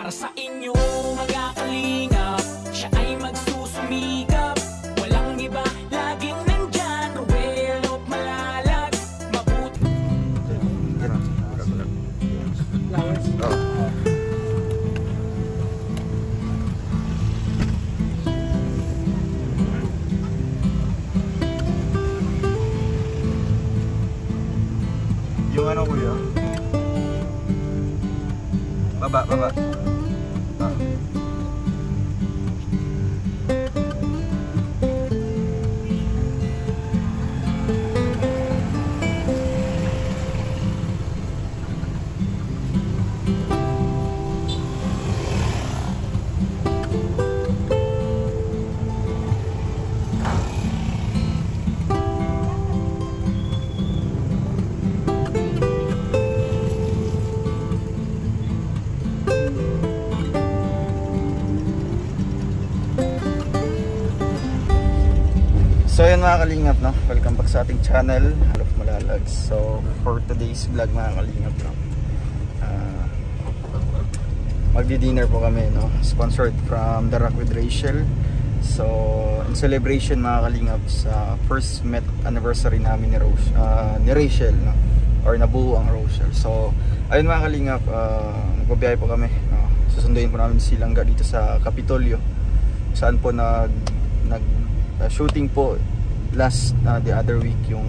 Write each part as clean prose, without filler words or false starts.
para sa inyo mga kalingap. Siya ay magsusumikap, walang iba, laging nandyan. Ruel of Malalag, mabuti. Yung ano kuya? Baba. So yun mga kalingap, no? Welcome back sa ating channel, Ruel of Malalag. So for today's vlog mga kalingap, no? Magdi-dinner po kami, no? Sponsored from The Rock with Rachel. So in celebration mga kalingap sa first met anniversary namin ni Rachel, no? Or nabuo ang Rachel. So ayun mga kalingap, nagbabiyahe po kami, no? Susunduin po namin si Langga dito sa Kapitolyo, saan po shooting po last the other week yung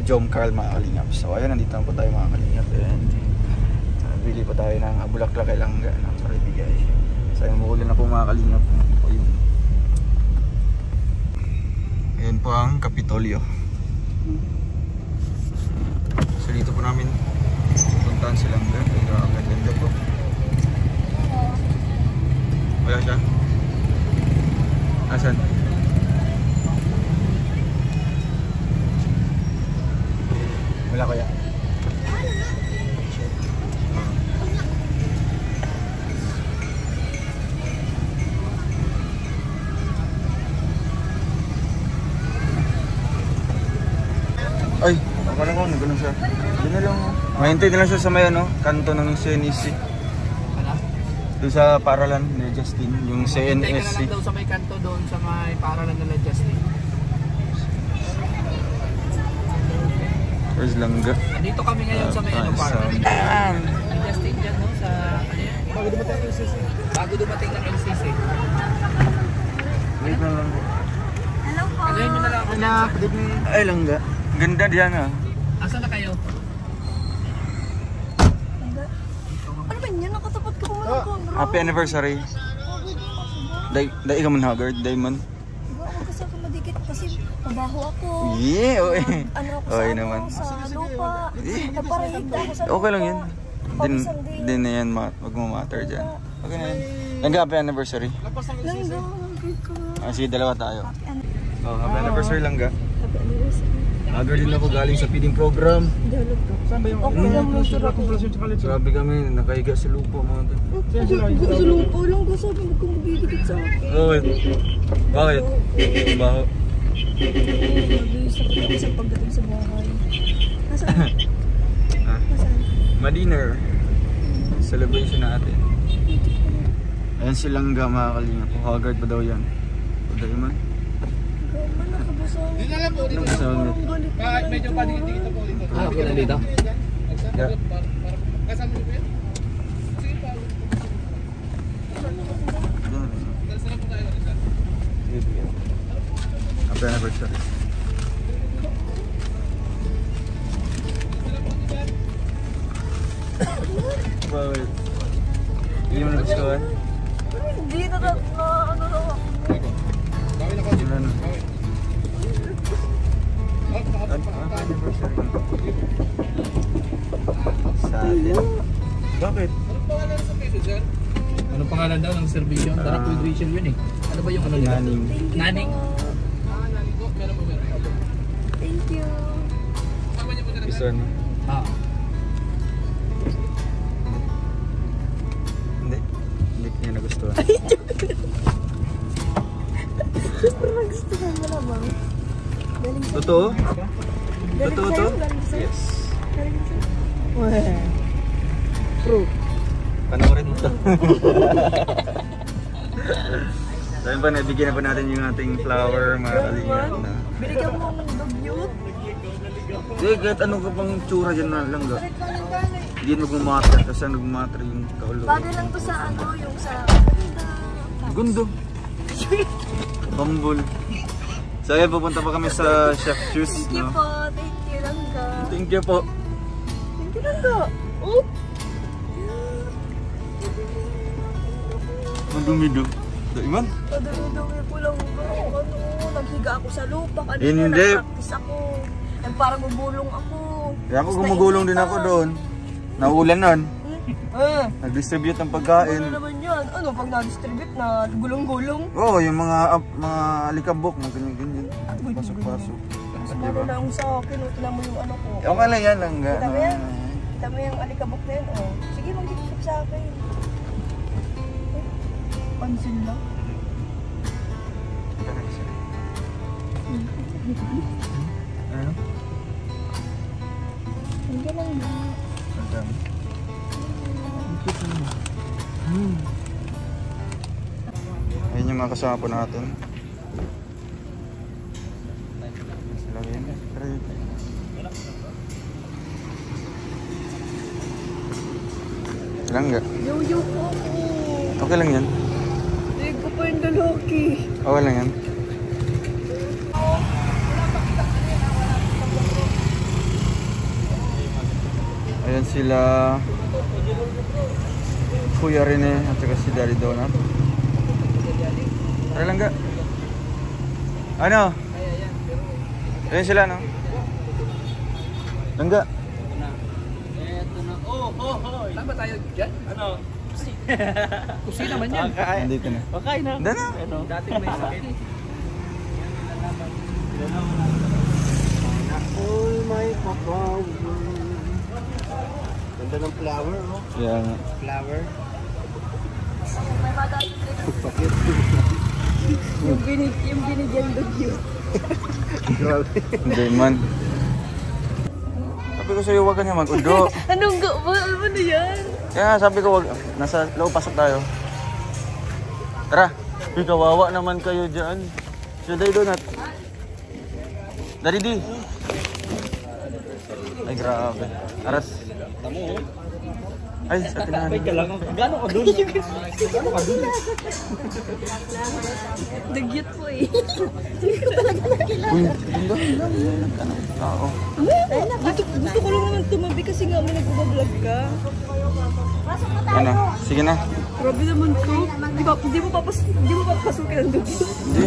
Jom Carl mga kalingap. So ayan, nandito po tayo mga kalingap, and bili po tayo ng bulaklak kay Langga, no, para ibigay. So ayun, muulan na po mga kalingap. Ayan po ang Kapitolyo. So dito po namin puntahan si Langga. Ganda po. Wala siya. Asan? Wala kaya? Ay, akala ko nagano'n siya. Hindi na lang. Mahintay na lang siya sa may kanto ng CNSC. Doon sa paralan ni Justin, yung CNSC. Daw sa may kanto doon sa may paralan nila Justin. Where's Langga? Dito kami ngayon sa may paralan. Justin dyan, no? Sa bago dumating ng LCC. Bago dumating ng LCC. Wait na lang. Hello po. Ano yun na lang ako dyan? Ay, Langga. Ganda diyan ah. Asan na kayo? Ano ba yan? Nakatapat ka pumunta ko, bro. Happy anniversary. Dai ka man Haggard, Diamond. Ako kasi ako madikit kasi mabaho ako. Yeah, oy. Ano ako Oy sa, naman. sa lupa. Naparahid ako sa lupa. Okay lang yun. Din na yan, wag mo matter dyan. Okay na yan. Langga, happy anniversary. Langga, ka. Sige, dalawa tayo. Happy anniversary Langga. Happy anniversary. Haggard din ako galing sa feeding program. Saan ba yung okay lang mo sura ko? Sabi kami, nakahiga sa lupa mga to. Sa lupa lang ko, sabi mo kung magigigit sa akin. Bakit? Baho. Mabilis ako sa pagdating sa bahay. Nasaan? Nasaan? Ma-dinner. Celebration natin. Ayan si Langga mga kalingap. Haggard pa daw yan. Pagdayo man. Gaman, nakabasang. Dito lang po, dito lang. Medyo pa dito po. Okay na dito? Yeah. Kasama mo po yan? Sige pa. Dalasan lang po tayo. Happy anniversary. Bakit? Hindi mo nagustuhan? Hindi na ano na ako. Gawin ako dito. Happy anniversary. Salad. Bakit? Anong pangalan sa piso dyan? Anong pangalan daw ng servisyo? Darap with Rachel yun eh. Ano ba yung ano nila? Naning. Naning? Naning po. Meron po. Thank you. Sama niyo po na Isa na. Hindi niya nagustuhan. Gusto nagustuhan mo naman. Galing sa Totoo? Galing Totoo sa'yo? to? Galing sa'yo? Yes. Galing sa'yo? Weh. True. Panoorin mo. So yun pa, nabigyan na po natin yung ating flower, mga kalingap na. Binigyan mo ng dugyot. Hindi, kahit anong ka pang tsura dyan na langga. Hindi nagmamatter, kasi nagmamatter yung kaulo. Bagay lang to sa ano, yung sa... Gundo. Humble. So ayun, pupunta pa kami sa Chef Shoes, Thank you no? po. Thank you, Langga. Thank you po. Thank you, Langga. Oh! Madumido. Iman? Padumi-dumi ko lang ba? Ano, naghiga ako sa lupa. Kanina Hindi. nag-practice ako. Yung parang gugulong ako. Kaya ako Tapos gumugulong din ako doon. Naulan nun. Eh, Nag-distribute ng pagkain. ano naman yan? Ano, pag na-distribute na gulong-gulong? Oo, yung mga alikabok, mga ganyan-ganyan. Pasok-pasok. Siguro na yung sa akin, o, tinan mo yung ano ko. Okay lang yan, Langga. Kita mo yan? Kita mo yung alikabok na yan, oh. Sige, mag-distribute sa akin. Pansin lang. Ano? Hindi lang ba? Ayun yung mga kasama po natin. Sila yun. Langga. Yo-yo po ako. Okay lang yan. Hindi ko pa yung dalaki. Okay lang yan. Ayan sila Kuya Rene at saka si Daddy Donut. Tara lang ga. Ano? Ayan sila, no? Langga. Eto na. Saan ba tayo dyan? Ano? Kusina naman yan. Nandito na. Pakain na. Dana. Dating may sakit. All my power. Ganda ng flower, no? Yan. Flower. May madali din. Yung binigyan dugyot. Grabe. Hindi man. Sabi ko sa'yo, huwag ka niya mag-undo. Anong ano na yan? Kaya nga sabi ko, wag, nasa loob, pasok tayo. Tara. Uy, kawawa naman kayo dyan. Sila Daddy Donut. Daddy D. Ay, grabe. Aras. Ay, sa tinahan. Wait ka lang. Gano'n ka dun? Gano'n ka dun? Dugyot po eh. Hindi ko talaga nakilala. Uy, ganda. Tao. Gusto ko lang naman tumabi kasi nga may nagbablog ka. Ano? Sige na. Grabe naman to. Di mo papasukin ang dugyot. Hindi.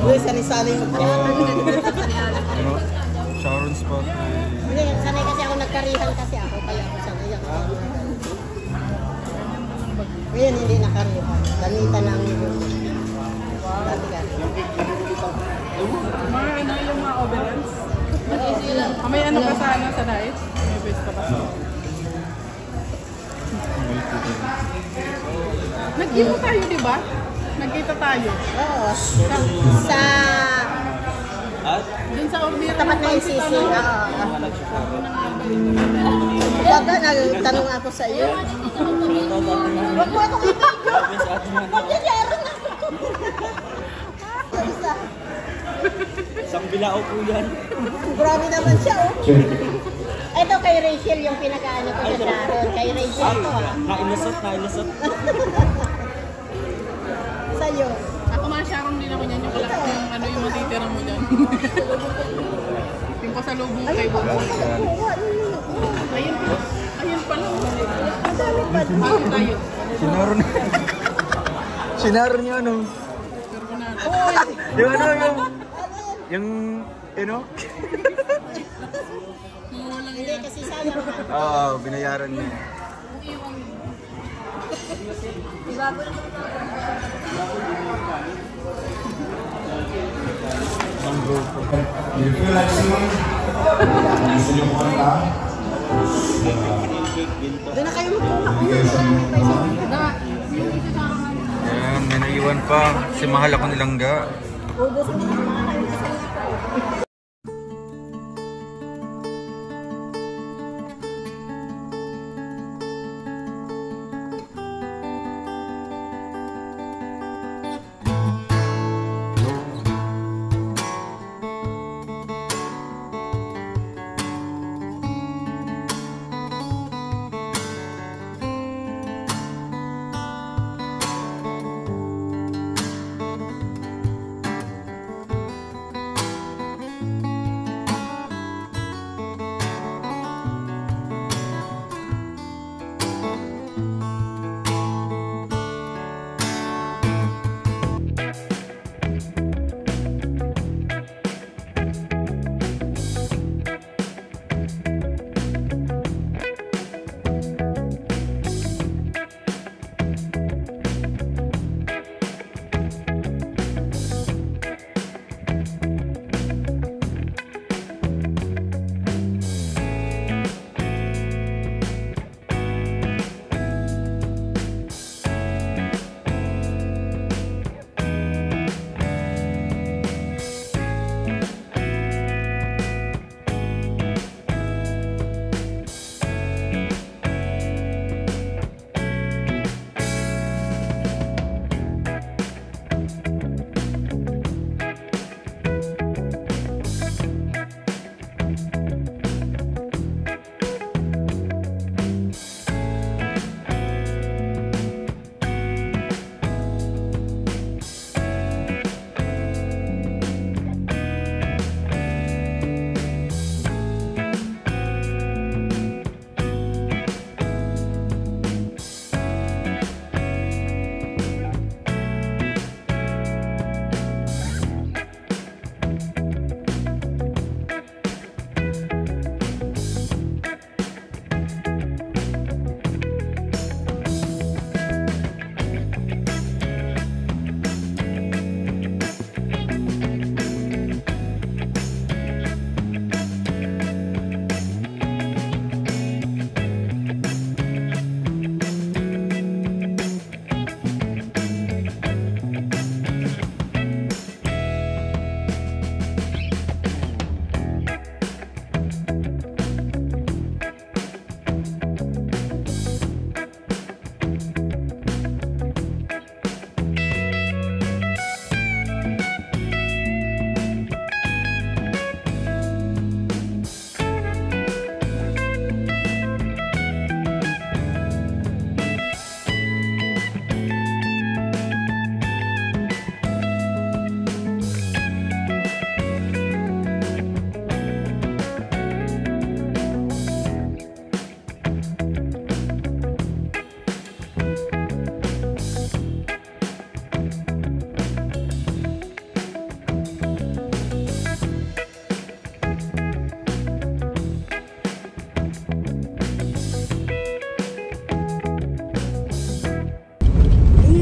Uy, sari-sari yung Ano? Sharon Spot. Hindi, sanay kasi ako nagkarihan kasi ako, kaya ako sanay ako. Ngayon hindi nakarihan. Ganita lang yun. Dati-dati. Mga ano yung mga overalls? May ano ka sa ano sa diet? May best ka pa sa Nagkita tayo, di ba? Nagkita tayo. Oo. Sa Dun sa Ormira. tapat na yung sisi. Oo. Baga, nagtanong ako sa iyo. Huwag mo akong ipigyo. Huwag niya yaron ako. Isa. Isang bilao po yan. Grabe naman siya, oh. Ito kay Rachel yung pinakaano ko sa Sharon. Kay Rachel to, ah. Nailusot. Sa'yo. Ako mga Sharon din ako niyan. Yung wala yung ano yung matitira mo dyan. Yung pasalubong kay Bobo. Ayun pa. Ayun pa lang. Ang dami pa. Bakit tayo? Sinaron. Sinaron yung ano. Yung ano yung ano? Hindi kasi sayang. Oo, binayaran niya. Doon na kayo magkuha. Ayan, may naiwan pa. Si mahal ako nilangga. Ubus na mga kayo sa ito.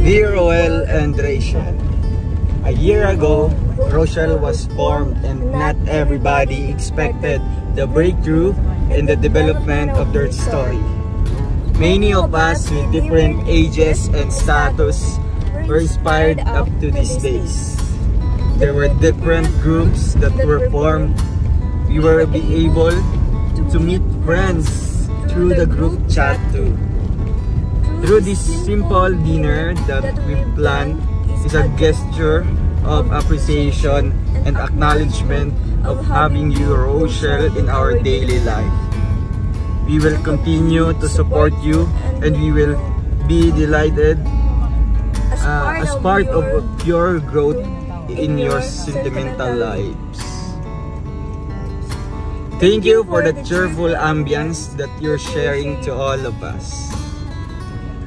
Dear Roel and Rachel, a year ago, Rochelle was formed and not everybody expected the breakthrough in the development of their story. Many of us with different ages and status were inspired up to these days. There were different groups that were formed. We were able to meet friends through the group chat too. Through this simple dinner that we planned is a gesture of appreciation and acknowledgement of having you, Rochelle, in our daily life. We will continue to support you and we will be delighted as part of your growth in your sentimental lives. Thank you for the cheerful ambience that you're sharing to all of us.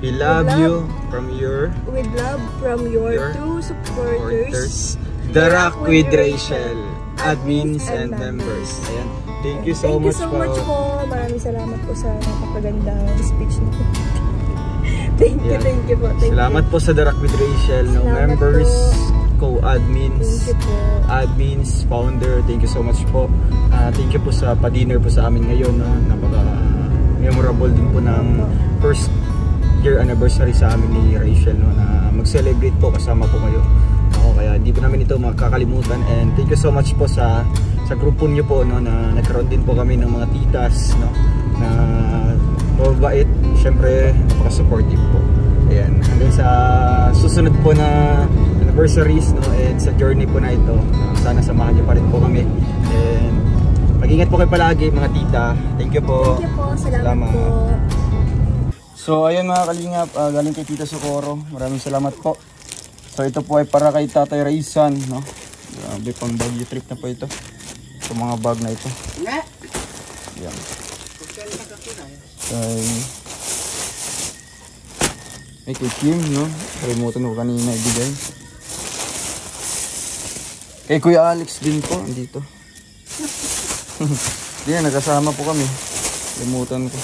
We love you with love from your two supporters, The Rock with Rachel, admins and members. Ayan. Thank you so much po. Maraming salamat po sa napakagandang speech niyo. Thank you po. Salamat po sa The Rock with Rachel, no members, co-admins, admins, founder. Thank you so much po. Thank you po sa pa-dinner po sa amin ngayon, no? Napaka-memorable din po ng first year anniversary sa amin ni Rachel, no? Na mag-celebrate po kasama po kayo. Kaya hindi po namin ito makakalimutan, and thank you so much po sa grupo niyo po, no, na nagkaroon din po kami ng mga titas, no, na mababait, syempre napaka-supportive po. Ayan, hanggang sa susunod po na anniversaries, no, and sa journey po na ito, sana samahan niyo pa rin po kami, and mag-ingat po kayo palagi mga tita. Thank you po. Thank you po. Salamat po. So ayun mga kalingap, galing kay Tita Socorro, maraming salamat po. So ito po ay para kay Tatay Raysan, no? Grabe, pang Baguio trip na po ito. Ito mga bag na ito. Yan. May kay Kim, no? Remote ko kanina ibigay. Kay Kuya Alex din po, andito. Hindi na, nagkasama po kami. Remote ko.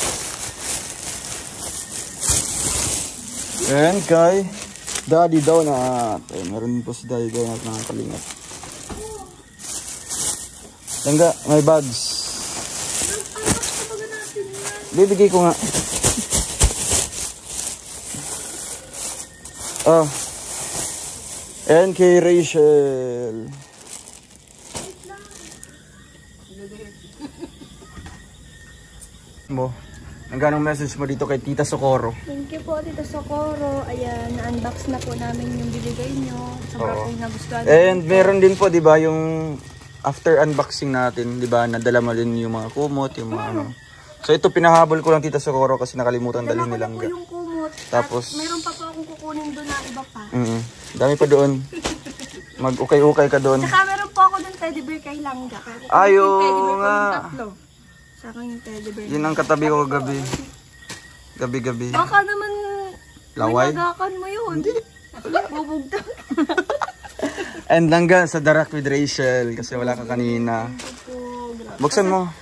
And kay Daddy Donut. Ay, meron din po si Daddy Donut na kalingap. Tangga, may bags. Bibigay ko nga. Oh. And kay Rachel. Mo. Ang ganong message mo dito kay Tita Socorro? Thank you po, Tita Socorro. Ayan, na-unbox na po namin yung binigay nyo. Sobrang po nagustuhan. And meron din po, di ba, yung after unboxing natin, di ba, nadala mo din yung mga kumot, yung mga ano. So ito, pinahabol ko lang Tita Socorro kasi nakalimutan dalhin ni Langga. Yung kumot. Tapos, meron pa po akong kukunin doon na iba pa. Dami pa doon. Mag-ukay-ukay ka doon. Tsaka meron po ako doon teddy bear kay Langga. Ayo nga. Sa akin yung teddy bear. Yun ang katabi ko gabi. Gabi-gabi. Baka naman laway? Nagakan mo yun. Hindi. Bubugtang. And Langga sa The Rock with Rachel kasi wala ka kanina. Buksan mo.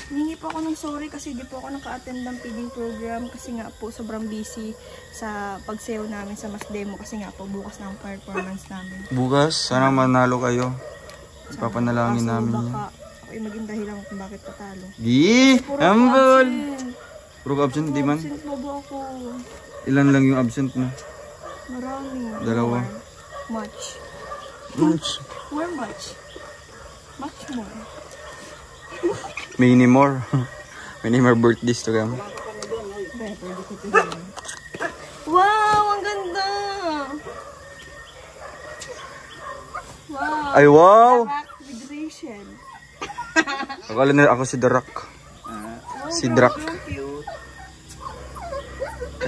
Hingi po ako ng sorry kasi di po ako naka-attend ng feeding program kasi nga po sobrang busy sa pagsayaw namin sa Mas Demo kasi nga po bukas na ang performance namin. Bukas? Sana manalo kayo. Ipapanalangin namin yan. Baka ako yung maging dahilan kung bakit patalo. Di! Ambol! Puro absent, di man? Absent po ba ako? Ilan lang yung absent mo? Marami. Dalawa. Much. More much. Much more. Many more. Many more birthdays to come. Wow! Ang ganda! Wow! Ay, wow! The Rock with Rachel. Akala na ako si The Rock. Si Drak.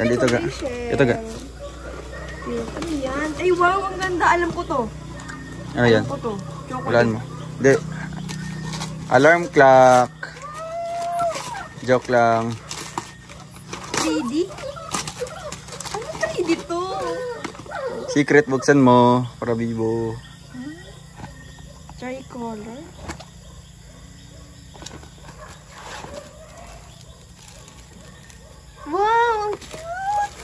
And ito ga. Ito ga. Ano yan? Ay, wow! Ang ganda! Alam ko to. Ano yan? Alam ko to. Walaan mo. Hindi. Alarm clock. Joke lang. 3D? Ano 3D to? Secret, buksan mo. Para bibo. Tricolor? Wow! Ang cute!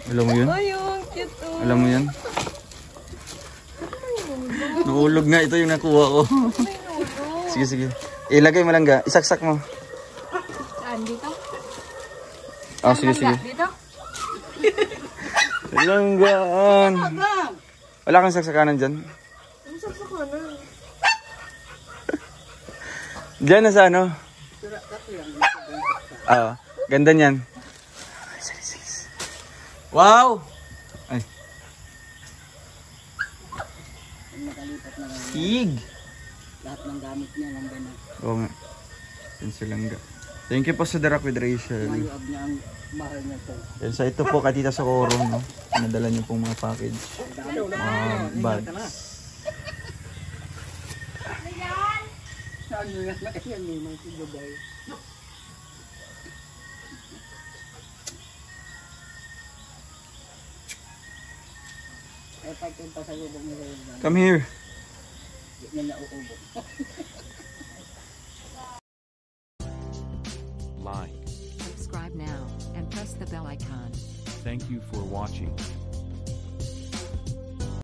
Alam mo yun? Ay, yung cute oh. Alam mo yan? Naulog nga. Ito yung nakuha ko. Sige, sige. Ilagay mo lang ga. Isaksak mo. Saan? Dito? Oh, sige, sige. Dito? Langgaan. Wala kang saksakanan dyan? Ang saksakanan. Diyan na sa ano? Oo. Ganda niyan. Wow! Ay. Sig! Lahat ng gamit niya lang ba na Oo nga. Yan si Langga. Thank you po sa The Rock with Rachel. mayuab niya ang mahal niya to. Yan sa ito po kay Tita Socorro, no? Nadala niyo pong mga package. Mga bags. Saan mo yan? Ayan may mga sigabay. Ay, pag-in pa sa lubong nila yun. Come here. Hindi niya nauubo. Like, Subscribe now and press the bell icon. thank you for watching.